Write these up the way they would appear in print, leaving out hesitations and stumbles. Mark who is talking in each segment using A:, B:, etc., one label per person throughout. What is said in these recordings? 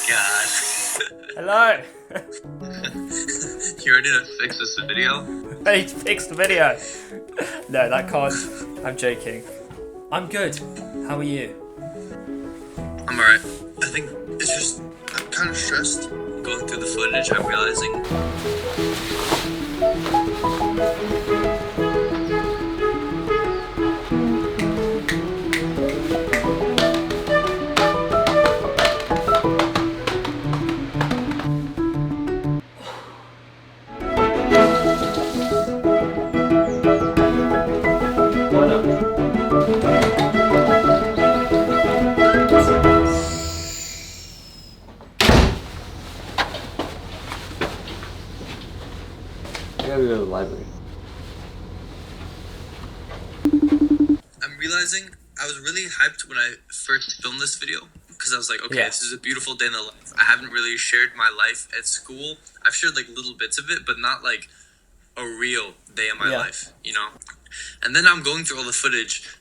A: god.
B: Hello.
A: You ready to fix this video?
B: Ready to fix the video. No, that can't. I'm joking. I'm good. How are you?
A: I'm alright. I think it's just, I'm kind of stressed. Going through the footage, I'm realizing.
C: I gotta go to the library.
A: I'm realizing I was really hyped when I first filmed this video because I was like, okay, This is a beautiful day in the life. I haven't really shared my life at school. I've shared like little bits of it, but not like a real day in my life, you know? And then I'm going through all the footage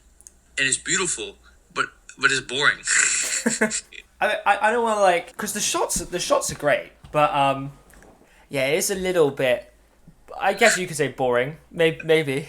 A: and it's beautiful, but it's boring.
B: I don't want to like, because the shots are great, but yeah, it is a little bit. I guess you could say boring. Maybe.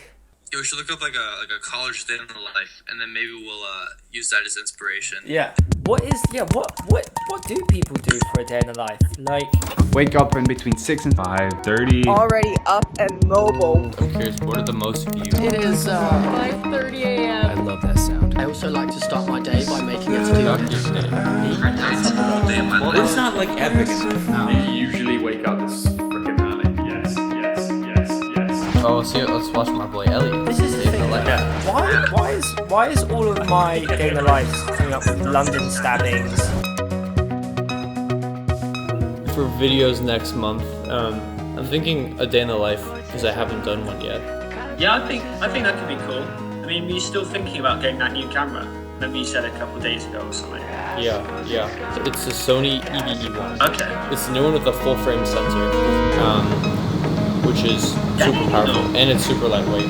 A: Yeah, we should look up like a college day in the life, and then maybe we'll use that as inspiration.
B: Yeah. What do people do for a day in the life? Like,
D: wake up in between 6 and 5:30.
E: Already up and mobile.
C: I'm curious, what are the most viewed?
E: It is 5:30 a.m.
F: I love that sound.
E: I also like to start my day by making it to do.
F: Well, it's not like epic enough.
D: You usually wake up as freaking early. Yes.
C: Oh, see, let's watch my boy Elliot.
B: this is the thing. Why is all of my day in the life coming up with London stabbings?
C: For videos next month, I'm thinking a day in the life because I haven't done one yet.
G: Yeah, I think that could be cool. I mean, were you still thinking about getting that new camera? Remember you said a couple of days ago or something?
C: Yeah. It's a Sony EVE1.
G: Okay.
C: It's the new one with the full frame sensor, which is super powerful and it's super lightweight.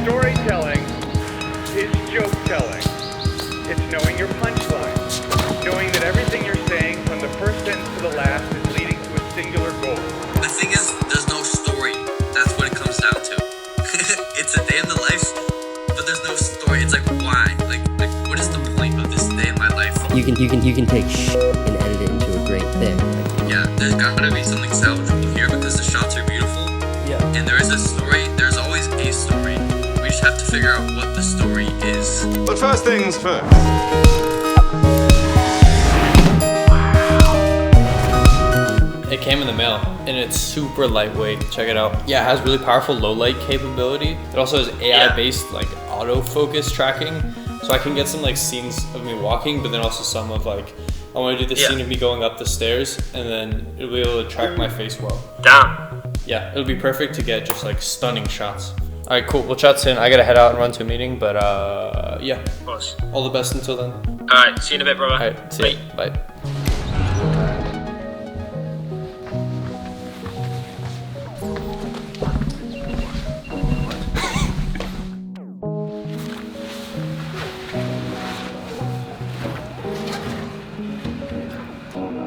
H: Storytelling is joke telling. It's knowing your punchline. Knowing that everything you're saying from the first sentence to the last is leading to a singular goal.
A: The thing is, there's no story. That's what it comes down to. It's a day in the life, but there's no story. It's like, why? Like what is the point of this day in my life?
F: You can take and edit it into a great thing.
A: Yeah, there's gotta be something salvageable here because the shots are beautiful.
B: Yeah.
A: And there is a story. There's always a story. We just have to figure out what the story is.
H: But first things first.
C: It came in the mail and it's super lightweight. Check it out. Yeah, it has really powerful low light capability. It also has AI based like autofocus tracking. So I can get some like scenes of me walking, but then also some of like, I want to do the scene of me going up the stairs and then it'll be able to track my face well.
G: Damn.
C: Yeah, it'll be perfect to get just like stunning shots. All right, cool. We'll chat soon. I gotta head out and run to a meeting, but yeah.
G: Of course.
C: All the best until then.
G: Alright, see you in a bit, brother.
C: All right, see you. Bye.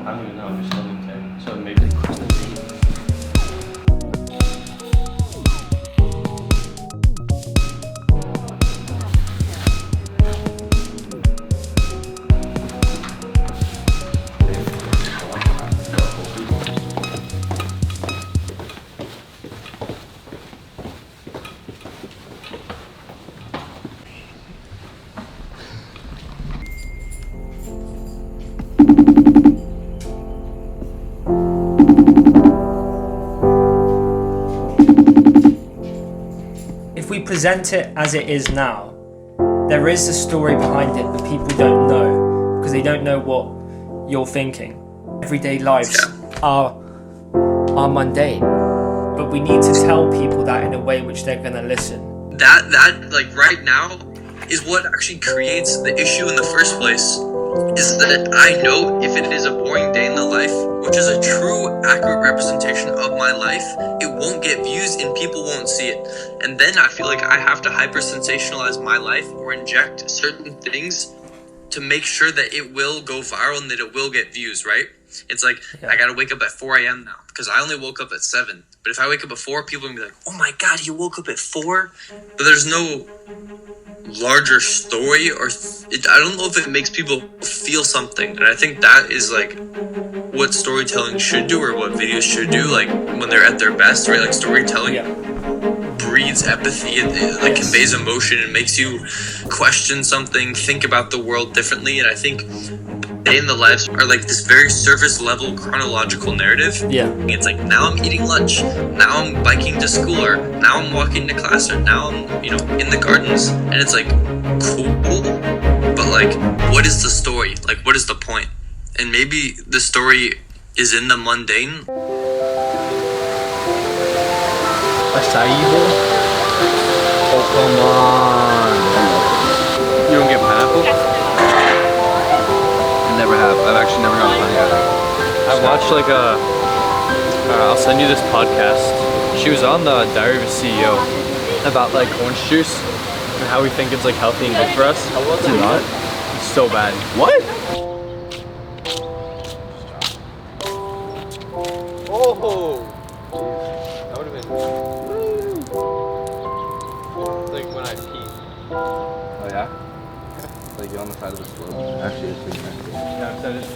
C: I don't even know, I'm just filming 10, so maybe
B: If we present it as it is now, there is a story behind it that people don't know because they don't know what you're thinking. Everyday lives are mundane, but we need to tell people that in a way which they're gonna listen.
A: That like right now is what actually creates the issue in the first place. is that I know if it is a boring day in the life, which is a true, accurate representation of my life, it won't get views and people won't see it. And then I feel like I have to hyper sensationalize my life or inject certain things to make sure that it will go viral and that it will get views, right? It's like, I gotta wake up at 4 a.m. now because I only woke up at 7. But if I wake up at 4, people are gonna be like, oh my God, he woke up at 4? But there's no larger story I don't know if it makes people feel something. And I think that is like what storytelling should do or what videos should do, like when they're at their best, right? Like storytelling breeds empathy, it like conveys emotion and makes you question something, think about the world differently. And I think day in the lives are like this very surface level chronological narrative. It's like, now I'm eating lunch, now I'm biking to school, or now I'm walking to class, or now I'm, you know, in the gardens. And it's like, cool, but like, what is the story? Like, what is the point? And maybe the story is in the mundane.
C: Acai bowl? Oh, come on. You don't get pineapple?
D: Never have. I've actually never gone pineapple.
C: I watched like I'll send you this podcast. She was on the Diary of a CEO about like orange juice and how we think it's like healthy and good for us. It's not. It's so bad.
D: What?
C: Oh! That would have been like when I peed.
D: Oh yeah? Like you on the side of the slope. Actually, it's pretty nice.
C: Yeah, that is.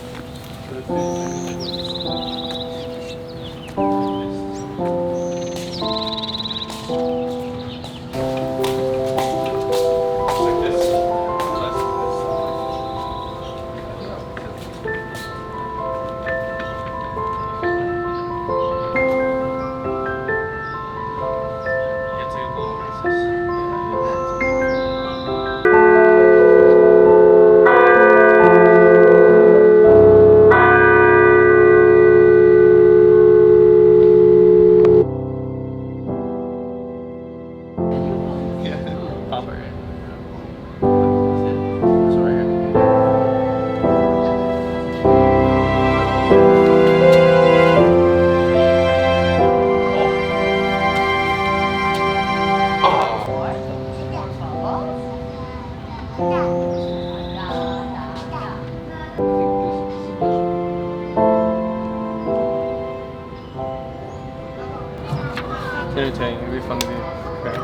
C: It's entertaining. It'd be fun to be okay.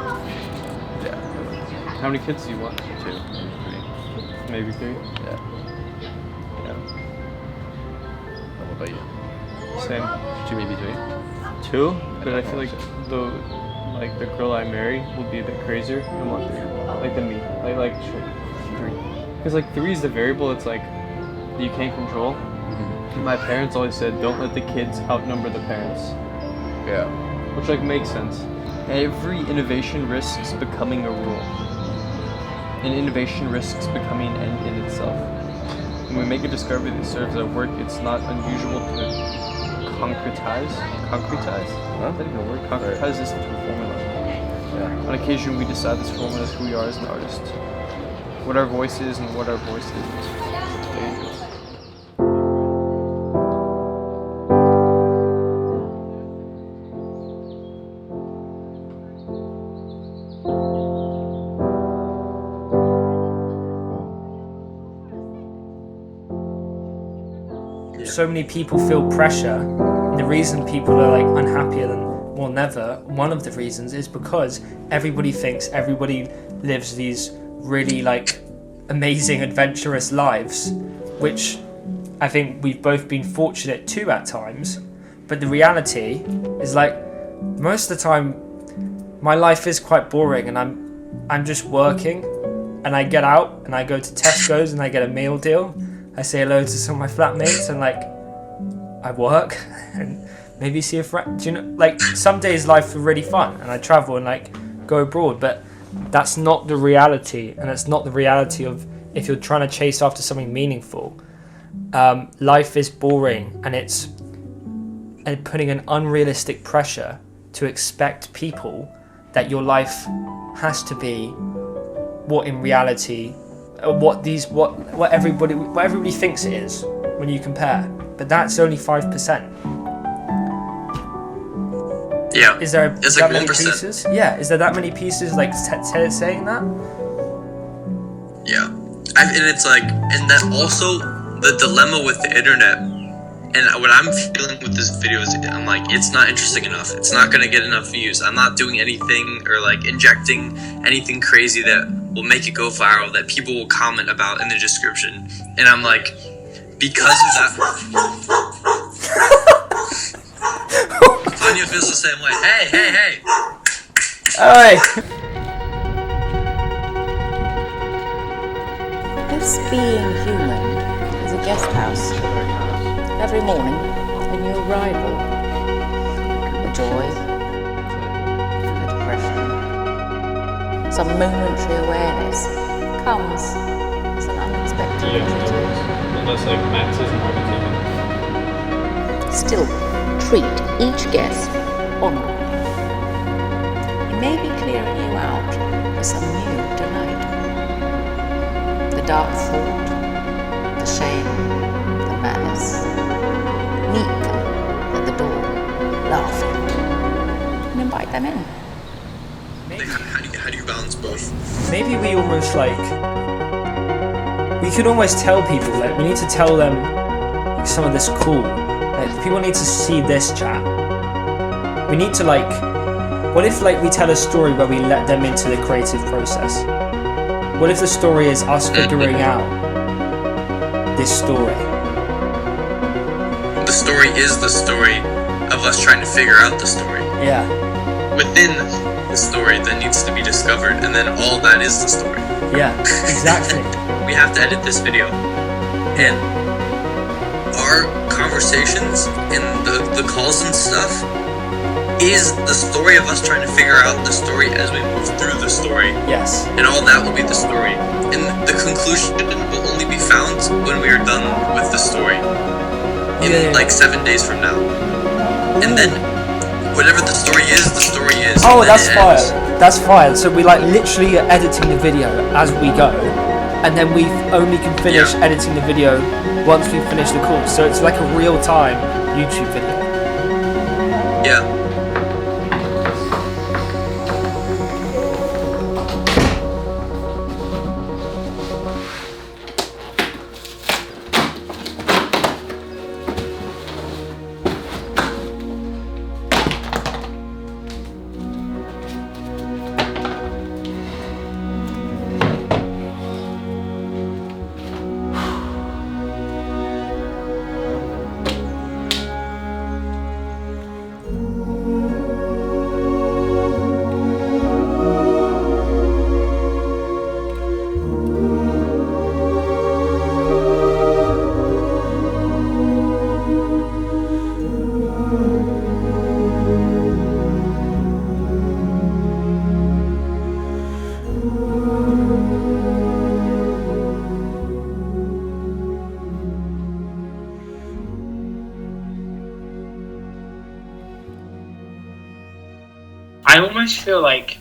D: Yeah.
C: How many kids do you want?
D: 2,
C: Maybe
D: maybe 3.
C: 3?
D: Yeah. What about you?
C: Same.
D: 2, maybe 3.
C: 2? But I feel like the girl I marry will be a bit crazier and want 3. Like than me. Like 3. Because like 3 is the variable. It's like you can't control. Mm-hmm. My parents always said, don't let the kids outnumber the parents.
D: Yeah.
C: Which like makes sense. Every innovation risks becoming a rule. And innovation risks becoming an end in itself. When we make a discovery that serves our work, it's not unusual to concretize. Concretize?
D: Huh?
C: Is that even a word? Concretize this into a formula.
D: Yeah.
C: On occasion, we decide this formula is who we are as an artist. What our voice is and what our voice isn't. There you go.
B: So many people feel pressure, and the reason people are like unhappier than well never, one of the reasons is because everybody thinks everybody lives these really like amazing adventurous lives, which I think we've both been fortunate to at times, but the reality is like most of the time my life is quite boring, and I'm just working, and I get out and I go to Tesco's and I get a meal deal. I say hello to some of my flatmates and like I work and maybe see a friend. Do you know, like some days life are really fun and I travel and like go abroad, but that's not the reality, and it's not the reality of if you're trying to chase after something meaningful. Life is boring, and it's putting an unrealistic pressure to expect people that your life has to be what in reality what everybody thinks it is when you compare. But that's only 5%.
A: Yeah.
B: Is there
A: It's
B: that
A: like
B: many
A: 1%.
B: pieces? Yeah. Is there that many pieces like saying that?
A: Yeah. And it's like, and that also the dilemma with the internet. And what I'm feeling with this video is, I'm like, it's not interesting enough. It's not gonna get enough views. I'm not doing anything or like injecting anything crazy that will make it go viral, that people will comment about in the description. And I'm like, because of that, Tanya feels the same way. Hey.
B: Alright.
I: This being human is a guest house. Every morning, a new arrival. A joy, a depression, some momentary awareness comes as an unexpected visitor.
C: Unless like Max isn't already
I: Still, treat each guest honorably. He may be clearing you out for some new delight. The dark thought, the shame, the malice. Meet them at the door, laughing, and invite them in.
A: Like, how do you balance both?
B: Maybe we almost we could almost tell people, like, we need to tell them like, some of this cool. Like, people need to see this chat. We need to what if we tell a story where we let them into the creative process? What if the story is us figuring out this story?
A: The story is the story of us trying to figure out the story.
B: Yeah.
A: Within the story that needs to be discovered, and then all that is the story.
B: Yeah, exactly.
A: We have to edit this video, and our conversations and the calls and stuff is the story of us trying to figure out the story as we move through the story.
B: Yes.
A: And all that will be the story. And the conclusion will only be found when we are done with the story. In 7 days from now. And then whatever the story is, the story is.
B: Oh, that's fire. That's fire. So we literally are editing the video as we go, and then we only can finish editing the video once we finish the course. So it's like a real-time YouTube video.
A: Yeah.
G: I almost feel like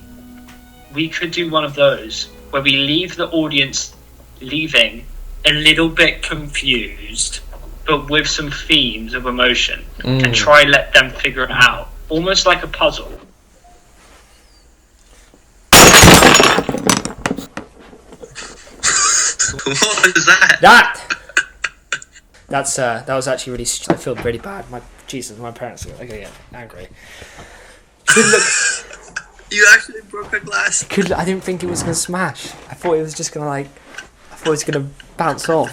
G: we could do one of those where we leave the audience leaving a little bit confused, but with some themes of emotion, and try let them figure it out, almost like a puzzle.
A: What was that?
B: That was actually really. I feel really bad. My parents are gonna get angry. Look,
A: you actually broke a glass.
B: I didn't think it was gonna smash. I thought it was just gonna I thought it was gonna bounce off.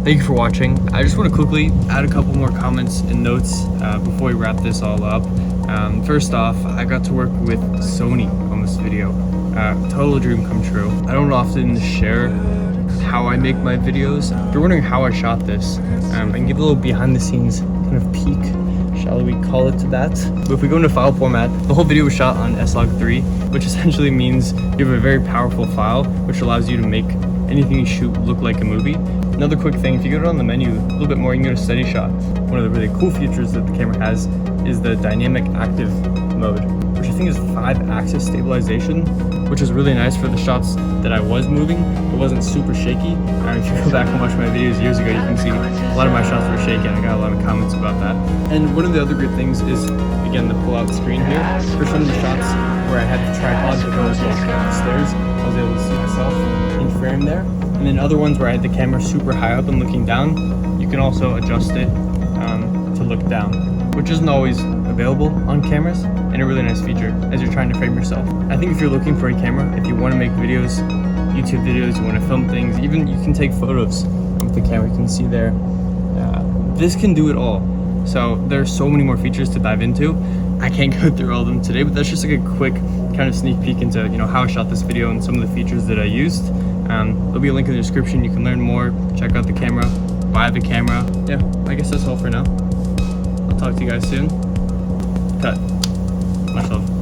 C: Thank you for watching. I just want to quickly add a couple more comments and notes before we wrap this all up. First off, I got to work with Sony on this video. Total dream come true. I don't often share how I make my videos. If you're wondering how I shot this, I can give a little behind the scenes kind of peek, shall we call it that. But if we go into file format, the whole video was shot on S-Log3, which essentially means you have a very powerful file, which allows you to make anything you shoot look like a movie. Another quick thing, if you go down the menu a little bit more, you can go to steady shot. One of the really cool features that the camera has is the dynamic active
J: mode, which I think is 5-axis stabilization, which is really nice for the shots that I was moving. It wasn't super shaky. If you go back and watch my videos years ago, you can see a lot of my shots were shaky, and I got a lot of comments about that. And one of the other great things is, again, the pull-out screen here. For some of the shots where I had the tripod to go walking down the stairs, I was able to see myself in frame there. And then other ones where I had the camera super high up and looking down, you can also adjust it to look down, which isn't always available on cameras, and a really nice feature as you're trying to frame yourself. I think if you're looking for a camera, if you want to make videos, YouTube videos, you want to film things, even you can take photos with the camera, you can see there. This can do it all. So there's so many more features to dive into. I can't go through all of them today, but that's just like a quick kind of sneak peek into how I shot this video and some of the features that I used. There'll be a link in the description. You can learn more, check out the camera, buy the camera. Yeah, I guess that's all for now. I'll talk to you guys soon. Cut. Much love.